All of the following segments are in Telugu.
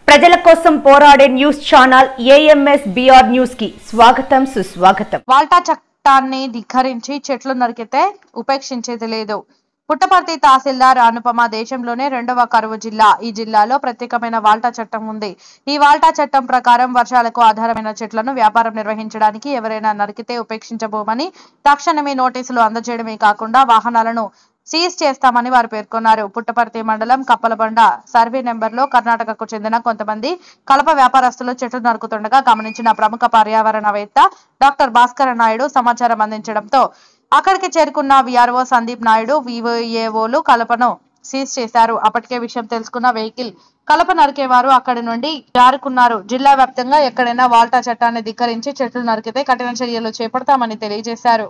ప్రజల కోసం పోరాడే news channel AMS BR news కి స్వాగతం సుస్వాగతం. వాల్టా చట్టాన్ని ధిక్కరించి చెట్లు నరికితే ఉపేక్షించేది లేదు. పుట్టపర్తి తహసీల్దార్ అనుపమ దేశంలోనే 2వ కరువు జిల్లా. ఈ జిల్లాలో ప్రత్యేకమైన వాల్టా చట్టం ఉంది. ఈ వాల్టా చట్టం ప్రకారం వర్షాలకు ఆధారమైన చెట్లను వ్యాపారం నిర్వహించడానికి ఎవరైనా నరికితే ఉపేక్షించబోమని తక్షణమే నోటీసులు అందజేయడమే కాకుండా వాహనాలను సీజ్ చేస్తామని వారు పేర్కొన్నారు. పుట్టపర్తి మండలం కప్పలబండ సర్వే నెంబర్లో కర్ణాటకకు చెందిన కొంతమంది కలప వ్యాపారస్తులు చెట్లు నరుకుతుండగా గమనించిన ప్రముఖ పర్యావరణవేత్త డాక్టర్ భాస్కర నాయుడు సమాచారం అందించడంతో అక్కడికి చేరుకున్న విఆర్ఓ సందీప్ నాయుడు వివోఏఓలు కలపను సీజ్ చేశారు. అప్పటికే విషయం తెలుసుకున్న వెహికల్ కలప నరికేవారు అక్కడి నుండి జారుకున్నారు. జిల్లా వ్యాప్తంగా ఎక్కడైనా వాల్టా చట్టాన్ని ధిక్కరించి చెట్లు నరికితే కఠిన చర్యలు చేపడతామని తెలియజేశారు.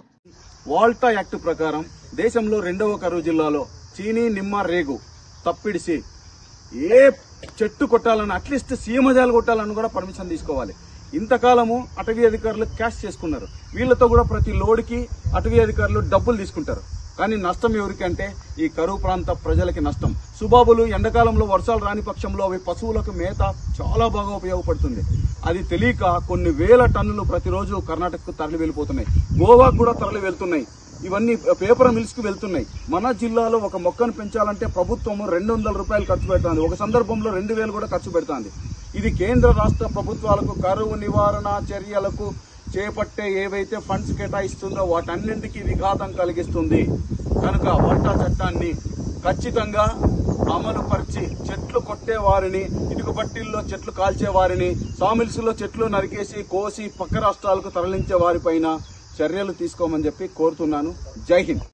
వాల్టా యాక్ట్ ప్రకారం దేశంలో 2వ కరువు జిల్లాలో చీనీ, నిమ్మ, రేగు తప్పిడిసి ఏ చెట్టు కొట్టాలని అట్లీస్ట్ సీమజాలు కొట్టాలని కూడా పర్మిషన్ తీసుకోవాలి. ఇంతకాలము అటవీ అధికారులు క్యాష్ చేసుకున్నారు. వీళ్లతో కూడా ప్రతి లోడ్కి అటవీ అధికారులు డబ్బులు తీసుకుంటారు. కానీ నష్టం ఎవరికి అంటే ఈ కరువు ప్రాంత ప్రజలకి నష్టం. సుబాబులు ఎండాకాలంలో వర్షాలు రాని పక్షంలో అవి పశువులకు మేత చాలా బాగా ఉపయోగపడుతుంది. అది తెలియక కొన్ని వేల టన్నులు ప్రతిరోజు కర్ణాటకకు తరలి వెళ్ళిపోతున్నాయి. గోవాకు కూడా తరలి వెళ్తున్నాయి. ఇవన్నీ పేపర్ మిల్స్ కు వెళ్తున్నాయి. మన జిల్లాలో ఒక మొక్కను పెంచాలంటే ప్రభుత్వం 200 రూపాయలు ఖర్చు పెడుతుంది. ఒక సందర్భంలో 2000 కూడా ఖర్చు పెడుతుంది. ఇది కేంద్ర రాష్ట్ర ప్రభుత్వాలకు కరువు నివారణ చర్యలకు చేపట్టే ఏవైతే ఫండ్స్ కేటాయిస్తుందో వాటన్నింటికీ విఘాతం కలిగిస్తుంది. కనుక వాల్టా చట్టాన్ని ఖచ్చితంగా అమలు పరిచి చెట్లు కొట్టే వారిని, ఇటుక పట్టీల్లో చెట్లు కాల్చే వారిని, సామిల్స్ లో చెట్లు నరికేసి కోసి పక్క రాష్ట్రాలకు తరలించే వారిపైన చర్యలు తీసుకోమని చెప్పి కోరుతున్నాను. జై హింద్.